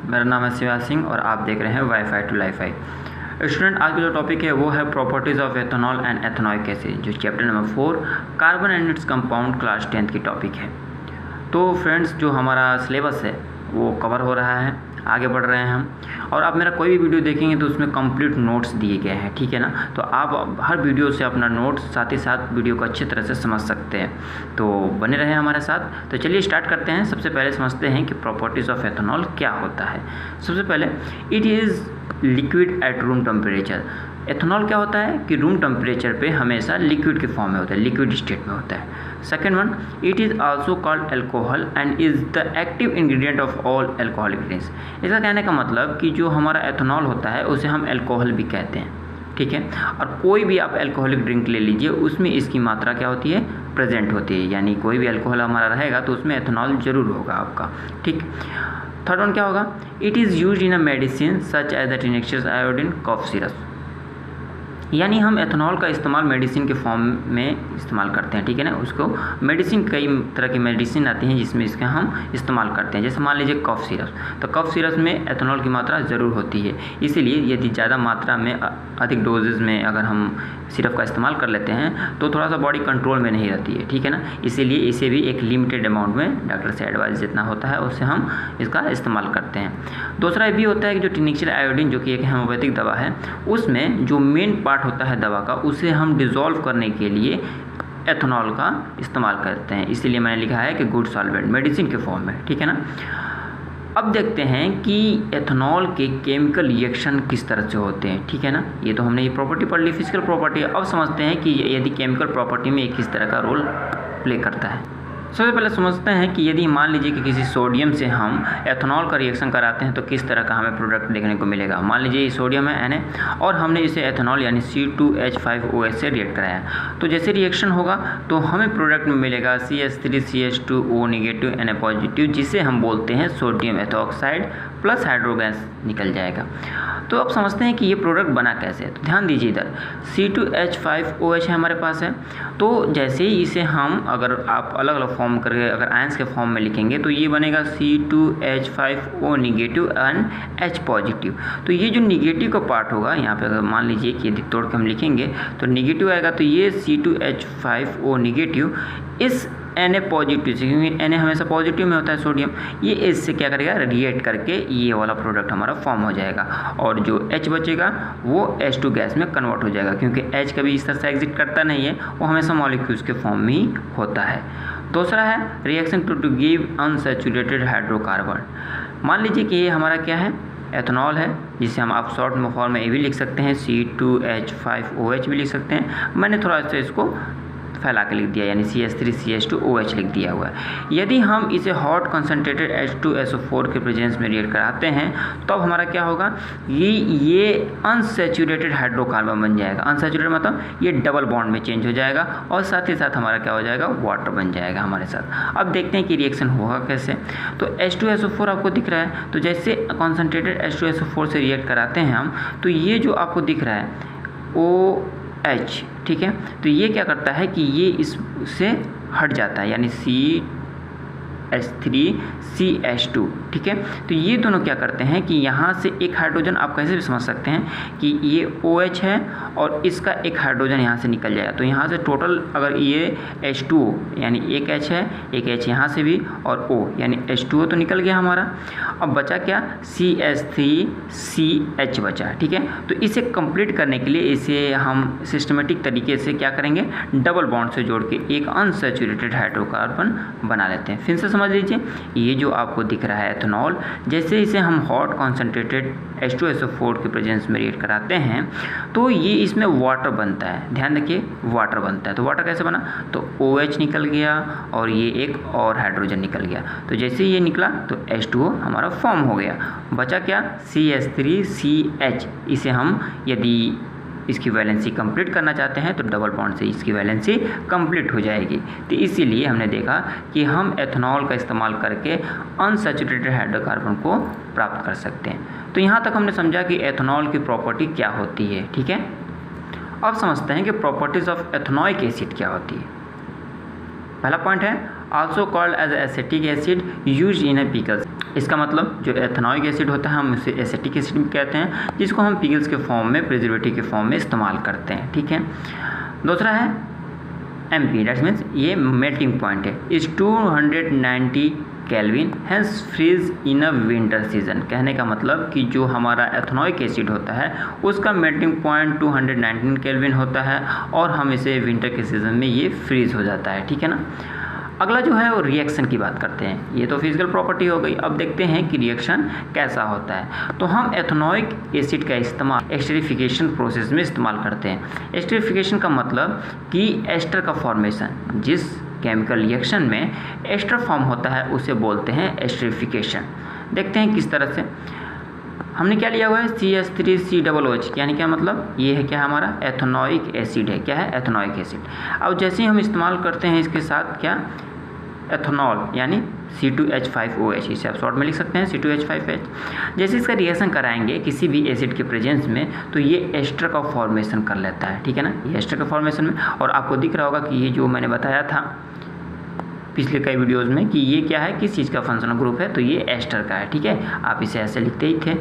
मेरा नाम है शिवा सिंह और आप देख रहे हैं वाईफाई टू लाइफाई। स्टूडेंट, आज का जो टॉपिक है वो है properties of ethanol and ethanoic acid, जो chapter number 4 carbon and its compound class 10th की टॉपिक है। तो फ्रेंड्स, जो हमारा सिलेबस है वो कवर हो रहा है, आगे बढ़ रहे हैं हम। और आप मेरा कोई भी वीडियो देखेंगे तो उसमें कंप्लीट नोट्स दिए गए हैं, ठीक है ना। तो आप हर वीडियो से अपना नोट्स साथ ही साथ वीडियो को अच्छी तरह से समझ सकते हैं। तो बने रहें हमारे साथ। तो चलिए स्टार्ट करते हैं। सबसे पहले समझते हैं कि प्रॉपर्टीज़ ऑफ एथेनॉल क्या होता है। सबसे पहले, it is liquid at room temperature. Ethanol क्या होता है कि रूम टेम्परेचर पे हमेशा लिक्विड के फॉर्म में होता है, लिक्विड स्टेट में होता है। Second one, it is also called alcohol and is the active ingredient of all alcoholic drinks. इसका कहने का मतलब कि जो हमारा एथेनॉल होता है उसे हम एल्कोहल भी कहते हैं, ठीक है। और कोई भी आप एल्कोहलिक ड्रिंक ले लीजिए, उसमें इसकी मात्रा क्या होती है, प्रेजेंट होती है। यानी कोई भी एल्कोहल हमारा रहेगा तो उसमें एथेनॉल जरूर होगा आपका, ठीक। थर्ड वन क्या होगा, it is use in a medicine such as the tinctures iodine cough syrup. यानी हम एथेनॉल का इस्तेमाल मेडिसिन के फॉर्म में इस्तेमाल करते हैं, ठीक है ना। उसको मेडिसिन, कई तरह की मेडिसिन आती हैं जिसमें इसका हम इस्तेमाल करते हैं। जैसे मान लीजिए कफ सिरप, तो कफ सिरप में एथेनॉल की मात्रा ज़रूर होती है। इसीलिए यदि ज़्यादा मात्रा में, अधिक डोजेज़ में अगर हम सिरप का इस्तेमाल कर लेते हैं तो थोड़ा सा बॉडी कंट्रोल में नहीं रहती है, ठीक है ना। इसीलिए इसे भी एक लिमिटेड अमाउंट में डॉक्टर से एडवाइस जितना होता है उससे हम इसका इस्तेमाल करते हैं। दूसरा ये भी होता है कि जो टिनेक्चर आयोडीन, जो कि एक होम्योपैथिक दवा है, उसमें जो मेन पार्ट होता है दवा का, उसे हम डिज़ोल्व करने के लिए एथेनॉल का इस्तेमाल करते हैं। इसीलिए मैंने लिखा है कि गुड सॉल्वेंट, मेडिसिन के फॉर्म में, ठीक है ना। अब देखते हैं कि एथेनॉल के केमिकल रिएक्शन किस तरह से होते हैं, ठीक है ना। ये तो हमने ये प्रॉपर्टी पढ़ ली, फिजिकल प्रॉपर्टी। अब समझते हैं कि यदि केमिकल प्रॉपर्टी में किस तरह का रोल प्ले करता है। सबसे पहले समझते हैं कि यदि मान लीजिए कि किसी सोडियम से हम एथेनॉल का रिएक्शन कराते हैं तो किस तरह का हमें प्रोडक्ट देखने को मिलेगा। मान लीजिए ये सोडियम है Na और हमने इसे एथेनॉल यानी C2H5OH से रिएक्ट कराया, तो जैसे रिएक्शन होगा तो हमें प्रोडक्ट में मिलेगा CH3CH2O नेगेटिव Na पॉजिटिव, जिसे हम बोलते हैं सोडियम एथोक्साइड प्लस हाइड्रोगैस निकल जाएगा। तो अब समझते हैं कि ये प्रोडक्ट बना कैसे है। तो ध्यान दीजिए, इधर C2H5OH है हमारे पास है। तो जैसे ही इसे हम, अगर आप अलग अलग फॉर्म करके अगर आयंस के फॉर्म में लिखेंगे तो ये बनेगा C2H5O negative and H positive. तो ये जो निगेटिव का पार्ट होगा यहाँ पे, अगर मान लीजिए कि यदि तोड़ के हम लिखेंगे तो निगेटिव आएगा, तो ये C2H5O नेगेटिव इस Na पॉजिटिव से, क्योंकि Na हमेशा पॉजिटिव में होता है सोडियम, ये इससे क्या करेगा, रेडिएट करके ये वाला प्रोडक्ट हमारा फॉर्म हो जाएगा। और जो H बचेगा वो H2 गैस में कन्वर्ट हो जाएगा, क्योंकि H कभी इस तरह से एग्जिट करता नहीं है, वो हमेशा मॉलिक्यूल्स के फॉर्म में ही होता है। दूसरा है reaction to give unsaturated hydrocarbon. मान लीजिए कि ये हमारा क्या है, एथेनॉल है, जिसे हम आप शॉर्ट में फॉर्म में ये भी लिख सकते हैं, C2H5OH भी लिख सकते हैं। मैंने थोड़ा सा इसको फैला के लिख दिया, यानी CH3CH2OH लिख दिया हुआ है। यदि हम इसे हॉट कंसनट्रेटेड H2SO4 के प्रेजेंस में रिएक्ट कराते हैं तब तो हमारा क्या होगा, ये अनसैचुरेटेड हाइड्रोकार्बन बन जाएगा। अनसैचुरेटेड मतलब ये डबल बॉन्ड में चेंज हो जाएगा और साथ ही साथ हमारा क्या हो जाएगा, वाटर बन जाएगा हमारे साथ। अब देखते हैं कि रिएक्शन होगा कैसे। तो H2SO4 आपको दिख रहा है, तो जैसे कंसनट्रेटेड H2SO4 से रिएक्ट कराते हैं हम, तो ये जो आपको दिख रहा है OH, ठीक है। तो ये क्या करता है कि ये इससे हट जाता है, यानी CH3CH2, ठीक है। तो ये दोनों क्या करते हैं कि यहाँ से एक हाइड्रोजन, आप कैसे भी समझ सकते हैं कि ये OH है और इसका एक हाइड्रोजन यहाँ से निकल जाएगा। तो यहाँ से टोटल अगर ये H2O यानी एक H है, एक H यहाँ से भी, और O यानी H2O तो निकल गया हमारा। अब बचा क्या, CH3CH बचा, ठीक है। तो इसे कंप्लीट करने के लिए इसे हम सिस्टमेटिक तरीके से क्या करेंगे, डबल बॉन्ड से जोड़ के एक अनसैचुरेटेड हाइड्रोकार्बन बना लेते हैं। फिर से समझ लीजिए, ये जो आपको दिख रहा है एथेनॉल, जैसे इसे हम हॉट कॉन्सेंट्रेटेड H2SO4 के प्रेजेंस में रिएक्ट कराते हैं तो ये इसमें वाटर बनता है। ध्यान रखिए, वाटर बनता है। तो वाटर कैसे बना, तो OH निकल गया और ये एक और हाइड्रोजन निकल गया। तो जैसे ये निकला तो H2O हमारा फॉर्म हो गया। बचा क्या, CH3CH। इसे हम यदि इसकी वैलेंसी कंप्लीट करना चाहते हैं तो डबल बॉन्ड से इसकी वैलेंसी कंप्लीट हो जाएगी। तो इसीलिए हमने देखा कि हम एथेनॉल का इस्तेमाल करके अनसैचुरेटेड हाइड्रोकार्बन को प्राप्त कर सकते हैं। तो यहाँ तक हमने समझा कि एथेनॉल की प्रॉपर्टी क्या होती है, ठीक है। अब समझते हैं कि प्रॉपर्टीज़ ऑफ एथेनॉइक एसिड क्या होती है। पहला पॉइंट है also called as acetic acid use in a pickles. इसका मतलब जो एथेनॉइक एसिड होता है हम उसे एसिटिक एसिड भी कहते हैं, जिसको हम पिकल्स के फॉर्म में, प्रिजर्वेटिव के फॉर्म में इस्तेमाल करते हैं। ठीक है, दूसरा है MP, दैट मीन्स ये मेल्टिंग पॉइंट है, is 290 kelvin, hence freeze in a winter season. कहने का मतलब कि जो हमारा एथेनॉइक एसिड होता है उसका मेल्टिंग पॉइंट 219 केल्विन होता है और हम इसे विंटर के सीज़न में ये फ्रीज हो जाता है। ठीक है ना। अगला जो है वो रिएक्शन की बात करते हैं। ये तो फिजिकल प्रॉपर्टी हो गई। अब देखते हैं कि रिएक्शन कैसा होता है। तो हम एथेनॉइक एसिड का इस्तेमाल एस्टरिफिकेशन प्रोसेस में इस्तेमाल करते हैं। एस्टरिफिकेशन का मतलब कि एस्टर का फॉर्मेशन, जिस केमिकल रिएक्शन में एस्टर फॉर्म होता है उसे बोलते हैं एस्टरिफिकेशन। देखते हैं किस तरह से। हमने क्या लिया हुआ है, CH3COOH, यानी क्या मतलब ये है क्या हमारा एथेनॉइक एसिड है। क्या है, एथेनॉइक एसिड। अब जैसे ही हम इस्तेमाल करते हैं इसके साथ क्या, एथेनॉल यानी C2H5OH, इसे आप शॉर्ट में लिख सकते हैं C2H5H। जैसे इसका रिएक्शन कराएंगे किसी भी एसिड के प्रेजेंस में तो ये एस्टर का फॉर्मेशन कर लेता है। ठीक है ना, ये एस्टर का फॉर्मेशन में, और आपको दिख रहा होगा कि ये जो मैंने बताया था पिछले कई वीडियोज़ में कि ये क्या है, किस चीज़ का फंक्शनल ग्रुप है, तो ये एस्टर का है। ठीक है, आप इसे ऐसे लिखते ही थे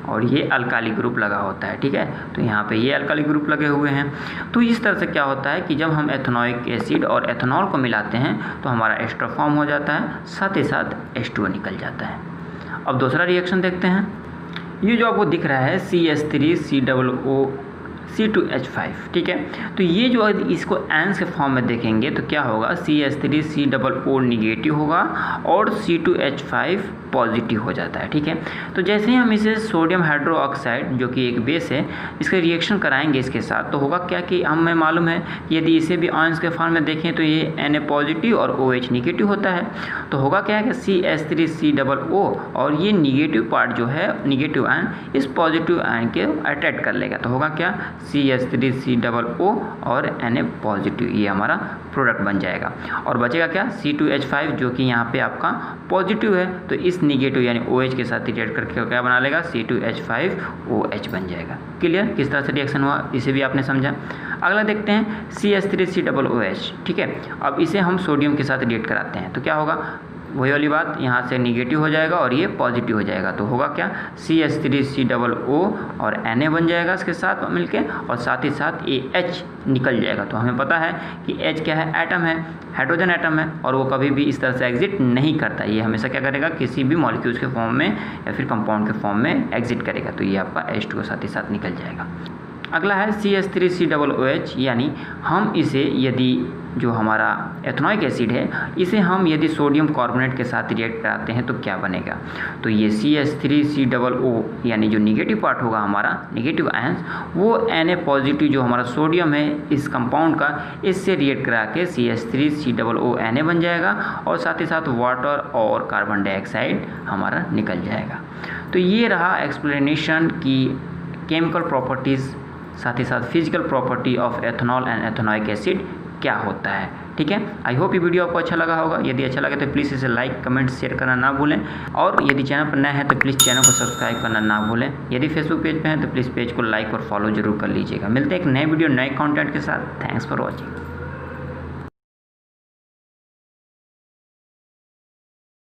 और ये अल्काली ग्रुप लगा होता है। ठीक है, तो यहाँ पे ये अल्काली ग्रुप लगे हुए हैं। तो इस तरह से क्या होता है कि जब हम एथेनॉइक एसिड और एथेनॉल को मिलाते हैं तो हमारा एस्टर फॉर्म हो जाता है, साथ ही साथ H2O निकल जाता है। अब दूसरा रिएक्शन देखते हैं। ये जो आपको दिख रहा है CH3COO C2H5। ठीक है, तो ये जो इसको एंस के फॉर्म में देखेंगे तो क्या होगा, CH3COO निगेटिव होगा और C2H5 पॉजिटिव हो जाता है। ठीक है, तो जैसे ही हम इसे सोडियम हाइड्रोक्साइड जो कि एक बेस है इसका रिएक्शन कराएंगे इसके साथ, तो होगा क्या कि हमें मालूम है कि यदि इसे भी आयंस के फॉर्म में देखें तो ये Na पॉजिटिव और OH निगेटिव होता है। तो होगा क्या कि CH3COO और ये निगेटिव पार्ट जो है, निगेटिव आयन इस पॉजिटिव आयन के अट्रैक्ट कर लेगा। तो होगा क्या, CH3COO और Na पॉजिटिव, ये हमारा प्रोडक्ट बन जाएगा। और बचेगा क्या, C2H5 जो कि यहाँ पे आपका पॉजिटिव है, तो इस निगेटिव यानी OH के साथ रिएक्ट करके क्या बना लेगा, C2H5OH बन जाएगा। क्लियर, किस तरह से रिएक्शन हुआ इसे भी आपने समझा। अगला देखते हैं CH3COOH। ठीक है, अब इसे हम सोडियम के साथ रिएक्ट कराते हैं तो क्या होगा, वही वाली बात, यहाँ से निगेटिव हो जाएगा और ये पॉजिटिव हो जाएगा। तो होगा क्या, CH3COO और Na बन जाएगा इसके साथ मिलके, और साथ ही साथ H निकल जाएगा। तो हमें पता है कि H क्या है, एटम है, हाइड्रोजन एटम है, और वो कभी भी इस तरह से एग्जिट नहीं करता। ये हमेशा क्या करेगा, किसी भी मॉलिक्यूल्स के फॉर्म में या फिर कंपाउंड के फॉर्म में एग्जिट करेगा। तो ये आपका H2 साथ ही साथ निकल जाएगा। अगला है CH3COOH, यानी हम इसे यदि जो हमारा एथेनॉइक एसिड है इसे हम यदि सोडियम कार्बोनेट के साथ रिएक्ट कराते हैं तो क्या बनेगा, तो ये CH3COO यानी जो निगेटिव पार्ट होगा हमारा, निगेटिव आयंस, वो Na पॉजिटिव जो हमारा सोडियम है इस कंपाउंड का, इससे रिएक्ट करा के CH3COO Na बन जाएगा और साथ ही साथ वाटर और कार्बन डाइऑक्साइड हमारा निकल जाएगा। तो ये रहा एक्सप्लेनेशन की केमिकल प्रॉपर्टीज़, साथ ही साथ physical property of ethanol and ethanoic acid क्या होता है। ठीक है, आई होप ये वीडियो आपको अच्छा लगा होगा। यदि अच्छा लगे तो प्लीज़ इसे लाइक, कमेंट, शेयर करना ना भूलें, और यदि चैनल पर नए हैं तो प्लीज़ चैनल को सब्सक्राइब करना ना भूलें। यदि फेसबुक पेज पे हैं तो प्लीज़ पेज को लाइक और फॉलो जरूर कर लीजिएगा। मिलते हैं एक नए वीडियो नए कंटेंट के साथ। Thanks for watching.